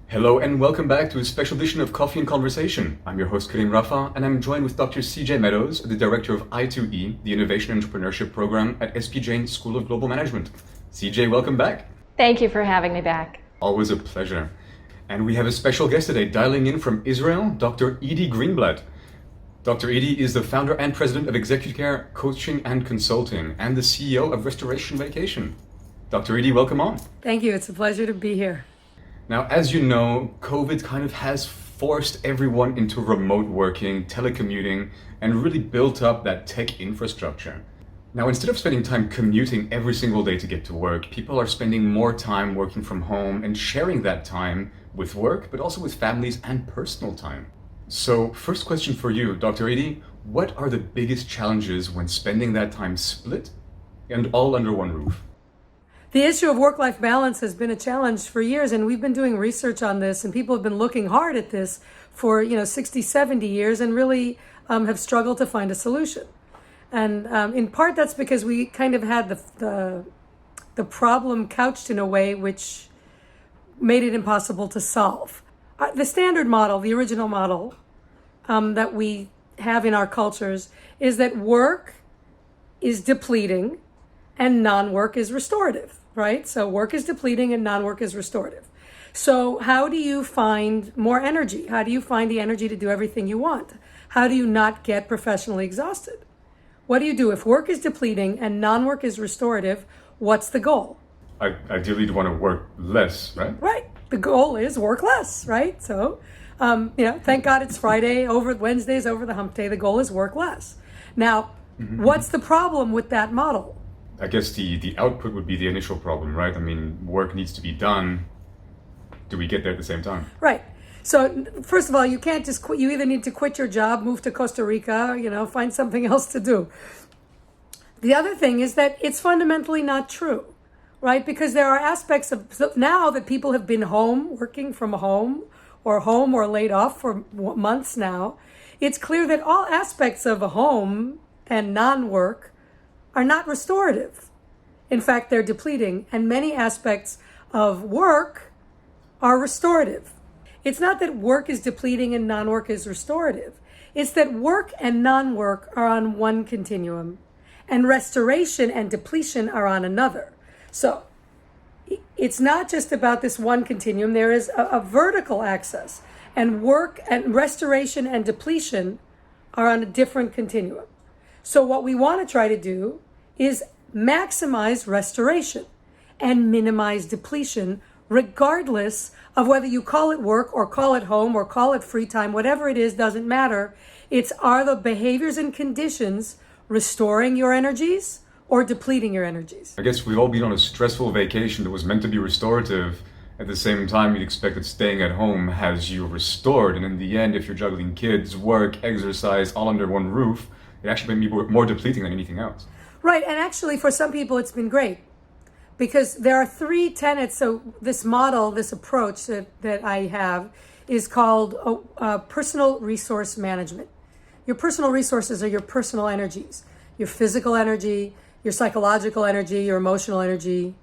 Hello and welcome back to a special edition of Coffee and Conversation. I'm your host Karim Rafa and I'm joined with Dr. CJ Meadows, the director of I2E, the Innovation Entrepreneurship Program at SP Jain School of Global Management. CJ, welcome back. Thank you for having me back. Always a pleasure. And we have a special guest today, dialing in from Israel, Dr. Edy Greenblatt. Dr. Edy is the founder and president of Executive Care Coaching and Consulting and the CEO of Restoration Vacation. Dr. Edy, welcome on. Thank you. It's a pleasure to be here. Now, as you know, COVID kind of has forced everyone into remote working, telecommuting, and really built up that tech infrastructure. Now, instead of spending time commuting every single day to get to work, people are spending more time working from home and sharing that time with work, but also with families and personal time. So, first question for you, Dr. Edy, what are the biggest challenges when spending that time split and all under one roof? The issue of work-life balance has been a challenge for years, and we've been doing research on this, and people have been looking hard at this for 60, 70 years and really have struggled to find a solution. And in part, that's because we kind of had the problem couched in a way which made it impossible to solve. The standard model, the original model that we have in our cultures is that work is depleting and non-work is restorative, right? So work is depleting and non-work is restorative. So how do you find more energy? How do you find the energy to do everything you want? How do you not get professionally exhausted? What do you do if work is depleting and non-work is restorative? What's the goal? Ideally, you'd want to work less, right? Right. The goal is work less, right? So, thank God it's Friday, Wednesday's over the hump day. The goal is work less. Now, what's the problem with that model? I guess the output would be the initial problem, right? I mean, work needs to be done. Do we get there at the same time? Right. So first of all, you can't just quit. You either need to quit your job, move to Costa Rica, find something else to do. The other thing is that it's fundamentally not true, right? Because there are aspects of now that people have been home, working from home or laid off for months now, it's clear that all aspects of a home and non-work are not restorative. In fact, they're depleting, and many aspects of work are restorative. It's not that work is depleting and non-work is restorative. It's that work and non-work are on one continuum, and restoration and depletion are on another. So it's not just about this one continuum. There is a vertical axis, and work and restoration and depletion are on a different continuum. So what we want to try to do is maximize restoration and minimize depletion, regardless of whether you call it work or call it home or call it free time. Whatever it is doesn't matter. Are the behaviors and conditions restoring your energies or depleting your energies? I guess we've all been on a stressful vacation that was meant to be restorative. At the same time, you'd expect that staying at home has you restored. And in the end, if you're juggling kids, work, exercise, all under one roof, it actually may be more depleting than anything else. Right, and actually for some people it's been great because there are three tenets. So this model, this approach that I have is called personal resource management. Your personal resources are your personal energies, your physical energy, your psychological energy, your emotional energy,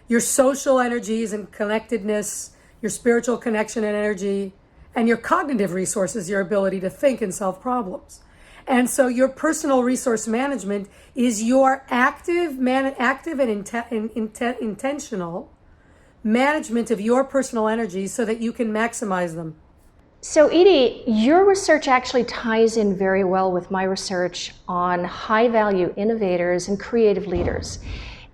your social energies and connectedness, your spiritual connection and energy, and your cognitive resources, your ability to think and solve problems. And so your personal resource management is your active and intentional management of your personal energies so that you can maximize them. So Edy, your research actually ties in very well with my research on high-value innovators and creative leaders.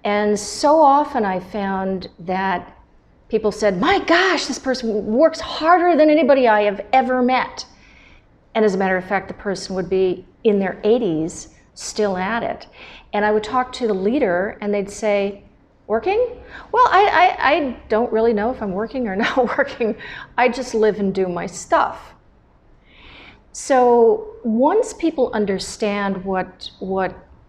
And so often I found that people said, my gosh, this person works harder than anybody I have ever met. And as a matter of fact, the person would be in their 80s still at it. And I would talk to the leader and they'd say, working? Well, I don't really know if I'm working or not working. I just live and do my stuff. So once people understand what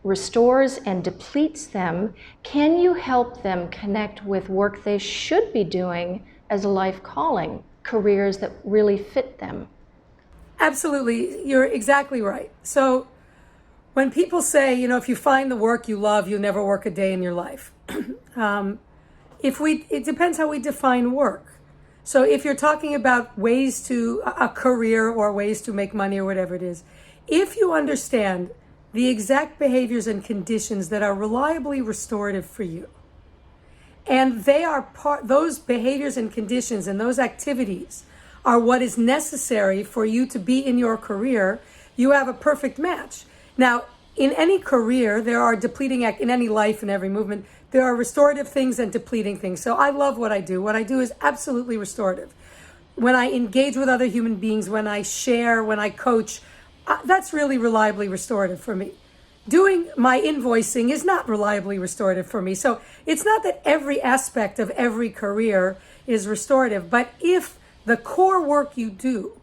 restores and depletes them, can you help them connect with work they should be doing as a life calling, careers that really fit them? Absolutely. You're exactly right. So when people say, if you find the work you love, you'll never work a day in your life. It depends how we define work. So if you're talking about ways to a career or ways to make money or whatever it is, if you understand the exact behaviors and conditions that are reliably restorative for you, and they are those behaviors and conditions and those activities are what is necessary for you to be in your career, you have a perfect match. Now, in any career, there are depleting in any life, in every movement, there are restorative things and depleting things. So I love what I do. What I do is absolutely restorative. When I engage with other human beings, when I share, when I coach, that's really reliably restorative for me. Doing my invoicing is not reliably restorative for me. So it's not that every aspect of every career is restorative, but if the core work you do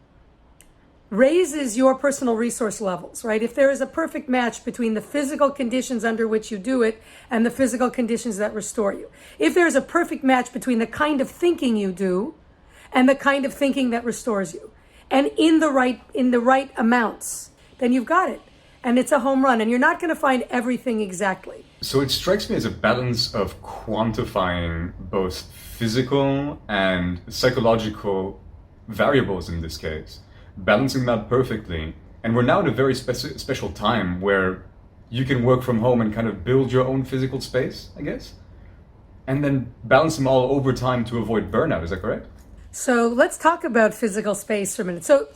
raises your personal resource levels, right? If there is a perfect match between the physical conditions under which you do it and the physical conditions that restore you. If there's a perfect match between the kind of thinking you do and the kind of thinking that restores you, and in the right amounts, then you've got it. And it's a home run, and you're not going to find everything exactly. So it strikes me as a balance of quantifying both physical and psychological variables in this case, balancing that perfectly. And we're now in a very special time where you can work from home and kind of build your own physical space, I guess, and then balance them all over time to avoid burnout. Is that correct? So let's talk about physical space for a minute. So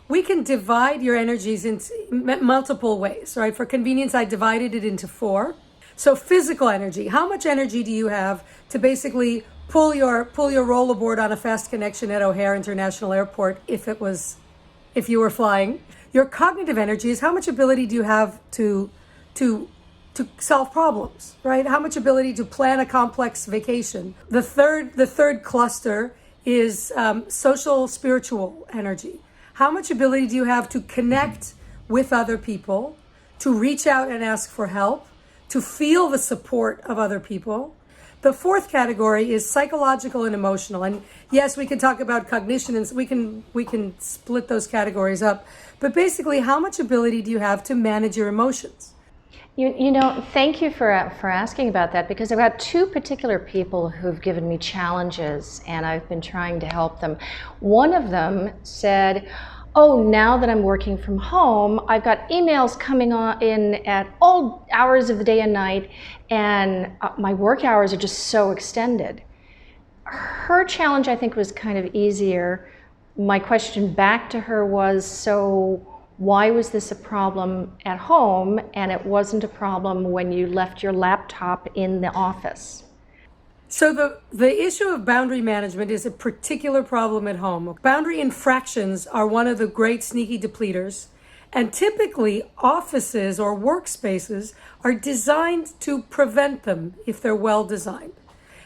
we can divide your energies into multiple ways, right? For convenience, I divided it into 4. So physical energy, how much energy do you have to basically pull your rollerboard on a fast connection at O'Hare International Airport if you were flying? Your cognitive energy is how much ability do you have to solve problems, right? How much ability to plan a complex vacation? The third cluster is social spiritual energy. How much ability do you have to connect with other people, to reach out and ask for help, to feel the support of other people? The 4th category is psychological and emotional. And yes, we can talk about cognition and we can split those categories up. But basically, how much ability do you have to manage your emotions? You know, thank you for asking about that, because I've got 2 particular people who've given me challenges and I've been trying to help them. One of them said, oh, now that I'm working from home, I've got emails coming in at all hours of the day and night, and my work hours are just so extended. Her challenge, I think, was kind of easier. My question back to her was, so why was this a problem at home and it wasn't a problem when you left your laptop in the office? So the issue of boundary management is a particular problem at home. Boundary infractions are one of the great sneaky depleters, and typically offices or workspaces are designed to prevent them if they're well designed.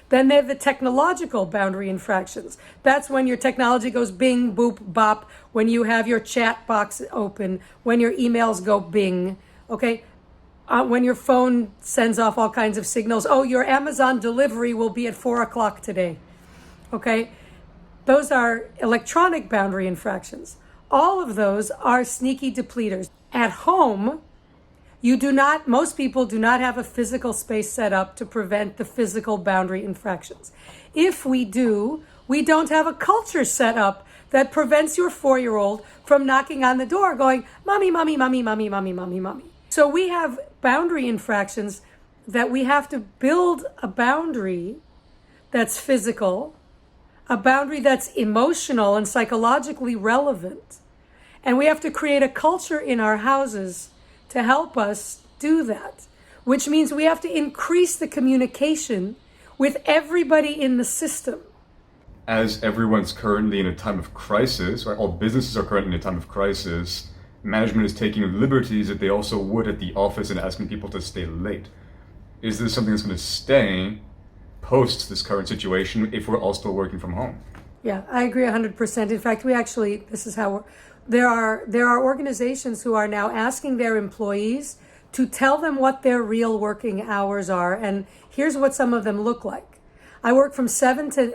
Then they have the technological boundary infractions. That's when your technology goes bing, boop, bop, when you have your chat box open, when your emails go bing, okay? When your phone sends off all kinds of signals. Oh, your Amazon delivery will be at 4 o'clock today, okay? Those are electronic boundary infractions. All of those are sneaky depleters. At home, most people do not have a physical space set up to prevent the physical boundary infractions. If we do, we don't have a culture set up that prevents your 4-year-old from knocking on the door going, mommy, mommy, mommy, mommy, mommy, mommy, mommy. So we have boundary infractions that we have to build a boundary that's physical, a boundary that's emotional and psychologically relevant. And we have to create a culture in our houses to help us do that, which means we have to increase the communication with everybody in the system. As everyone's currently in a time of crisis, or all businesses are currently in a time of crisis, management is taking liberties that they also would at the office and asking people to stay late. Is this something that's going to stay post this current situation if we're all still working from home? Yeah, I agree 100%. In fact, there are organizations who are now asking their employees to tell them what their real working hours are, and here's what some of them look like. I work from 7 to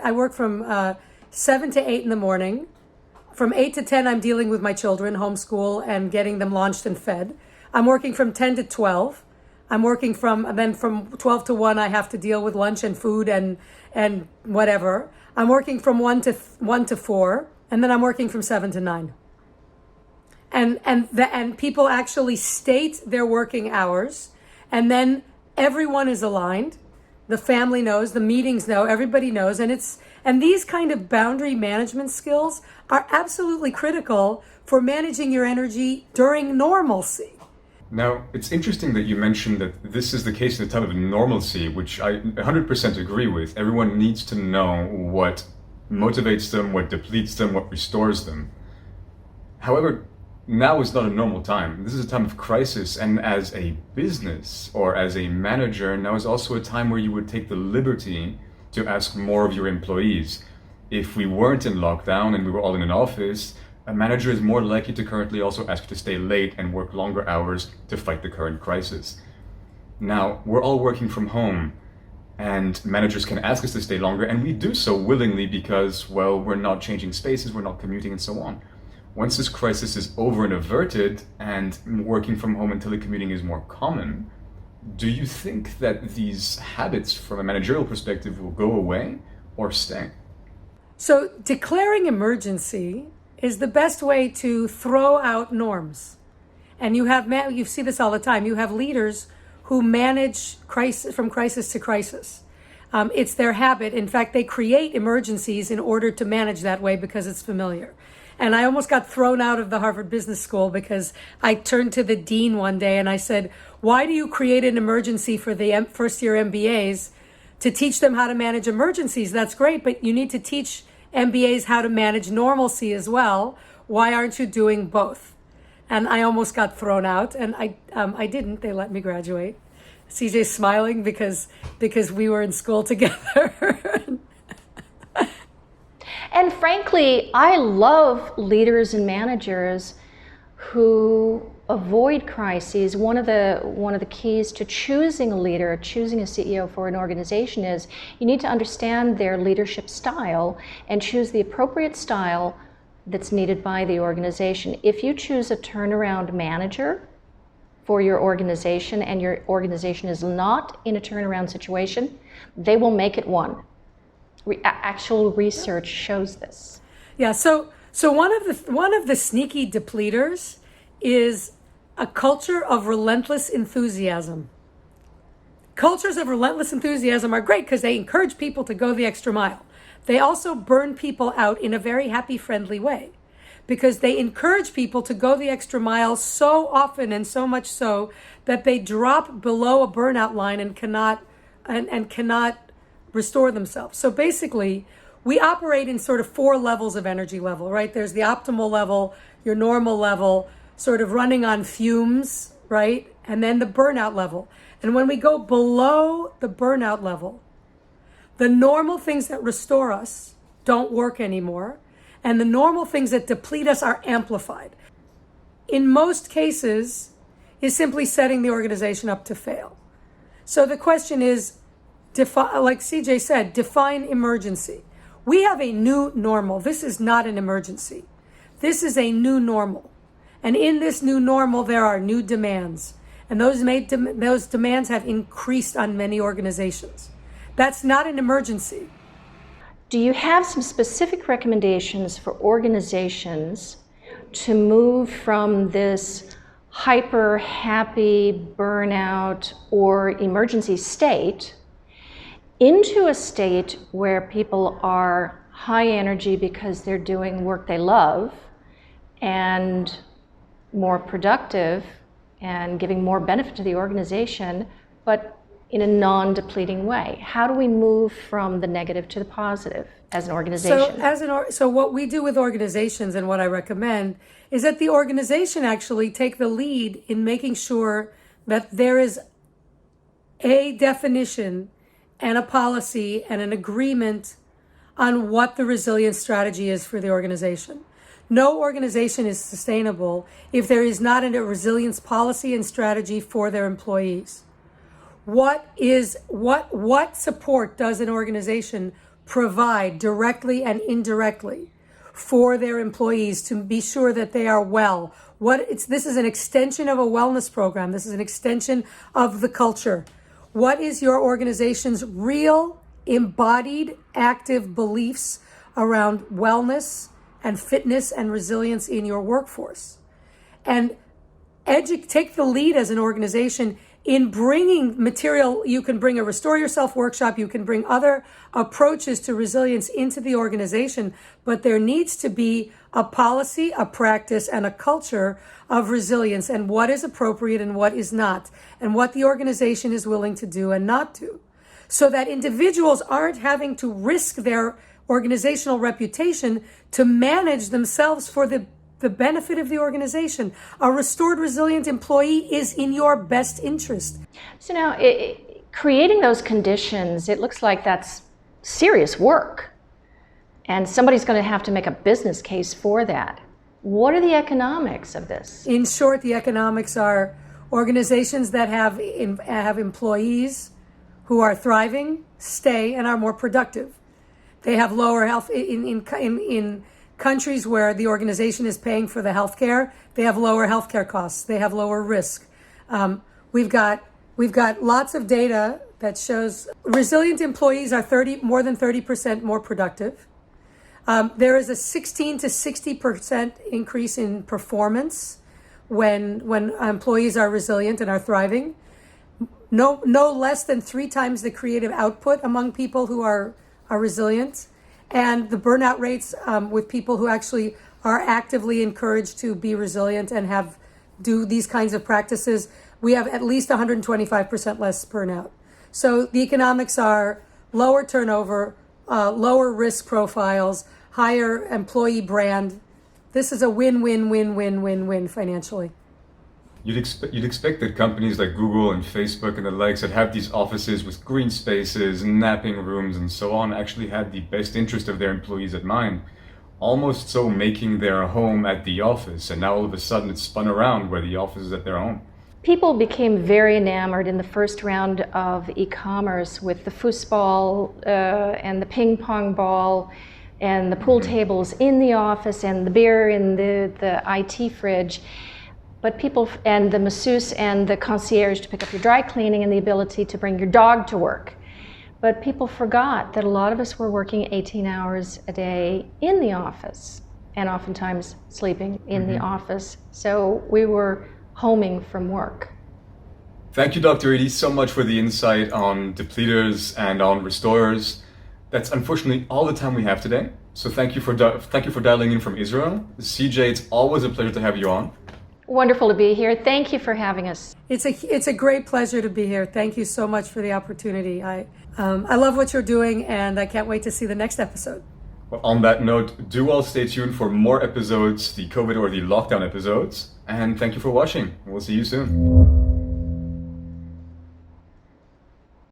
8 in the morning. From 8 to 10, I'm dealing with my children, homeschool, and getting them launched and fed. I'm working from 10 to 12. I'm working from 12 to 1, I have to deal with lunch and food and whatever. I'm working from 1 to 4, and then I'm working from 7 to 9. And people actually state their working hours, and then everyone is aligned. The family knows, the meetings know, everybody knows, and these kind of boundary management skills are absolutely critical for managing your energy during normalcy. Now, it's interesting that you mentioned that this is the case in a time of normalcy, which I 100% agree with. Everyone needs to know what motivates them, what depletes them, what restores them. However, now is not a normal time. This is a time of crisis, and as a business or as a manager, now is also a time where you would take the liberty to ask more of your employees. If we weren't in lockdown and we were all in an office, a manager is more likely to currently also ask you to stay late and work longer hours to fight the current crisis. Now, we're all working from home, and managers can ask us to stay longer, and we do so willingly because, well, we're not changing spaces, we're not commuting, and so on. Once this crisis is over and averted, and working from home and telecommuting is more common, do you think that these habits from a managerial perspective will go away or stay? So declaring emergency is the best way to throw out norms. And you see this all the time. You have leaders who manage from crisis to crisis. It's their habit. In fact, they create emergencies in order to manage that way because it's familiar. And I almost got thrown out of the Harvard Business School because I turned to the dean one day and I said, why do you create an emergency for the first-year MBAs to teach them how to manage emergencies? That's great, but you need to teach MBAs how to manage normalcy as well. Why aren't you doing both? And I almost got thrown out, and I didn't. They let me graduate. CJ's smiling because we were in school together. And frankly, I love leaders and managers who avoid crises. One of the keys to choosing a leader, choosing a CEO for an organization is you need to understand their leadership style and choose the appropriate style that's needed by the organization. If you choose a turnaround manager for your organization and your organization is not in a turnaround situation, they will make it one. Actual research shows this. Yeah, so one of the sneaky depleters is a culture of relentless enthusiasm. Cultures of relentless enthusiasm are great because they encourage people to go the extra mile. They also burn people out in a very happy, friendly way because they encourage people to go the extra mile so often and so much so that they drop below a burnout line and cannot restore themselves. So basically, we operate in sort of 4 levels of energy level, right? There's the optimal level, your normal level, sort of running on fumes, right? And then the burnout level. And when we go below the burnout level, the normal things that restore us don't work anymore. And the normal things that deplete us are amplified. In most cases, is simply setting the organization up to fail. So the question is, like CJ said, define emergency. We have a new normal. This is not an emergency. This is a new normal. And in this new normal, there are new demands. And those demands have increased on many organizations. That's not an emergency. Do you have some specific recommendations for organizations to move from this hyper happy burnout or emergency state into a state where people are high energy because they're doing work they love and more productive and giving more benefit to the organization, but in a non-depleting way? How do we move from the negative to the positive as an organization? So what we do with organizations and what I recommend is that the organization actually take the lead in making sure that there is a definition and a policy and an agreement on what the resilience strategy is for the organization. No organization is sustainable if there is not a resilience policy and strategy for their employees. What support does an organization provide directly and indirectly for their employees to be sure that they are well. This is an extension of a wellness program. This is an extension of the culture. What is your organization's real, embodied, active beliefs around wellness and fitness and resilience in your workforce? And take the lead as an organization in bringing material. You can bring a Restore Yourself workshop. You can bring other approaches to resilience into the organization, but there needs to be a policy, a practice, and a culture of resilience, and what is appropriate and what is not, and what the organization is willing to do and not do, so that individuals aren't having to risk their organizational reputation to manage themselves for the benefit of the organization. A restored, resilient employee is in your best interest. So now, creating those conditions, it looks like that's serious work. And somebody's going to have to make a business case for that. What are the economics of this? In short, the economics are organizations that have employees who are thriving, stay, and are more productive. They have lower health in countries where the organization is paying for the healthcare. They have lower healthcare costs. They have lower risk. We've got lots of data that shows resilient employees are more than 30% more productive. There is a 16 to 60% increase in performance when employees are resilient and are thriving. No less than 3 times the creative output among people who are resilient. And the burnout rates with people who actually are actively encouraged to be resilient and do these kinds of practices, we have at least 125% less burnout. So the economics are lower turnover, lower risk profiles, higher employee brand. This is a win-win-win-win-win-win financially. You'd expect that companies like Google and Facebook and the likes that have these offices with green spaces, napping rooms, and so on actually had the best interest of their employees at mind, almost so making their home at the office, and now all of a sudden it's spun around where the office is at their home. People became very enamored in the first round of e-commerce with the foosball and the ping pong ball and the pool tables in the office and the beer in the IT fridge. But people, and the masseuse and the concierge to pick up your dry cleaning and the ability to bring your dog to work. But people forgot that a lot of us were working 18 hours a day in the office and oftentimes sleeping in the office. So we were homing from work. Thank you, Dr. Edy, so much for the insight on depleters and on restorers. That's unfortunately all the time we have today. So thank you for dialing in from Israel. CJ, it's always a pleasure to have you on. Wonderful to be here. Thank you for having us. It's a great pleasure to be here. Thank you so much for the opportunity. I love what you're doing, and I can't wait to see the next episode. Well, on that note, do all stay tuned for more episodes, the COVID or the lockdown episodes, and thank you for watching. We'll see you soon.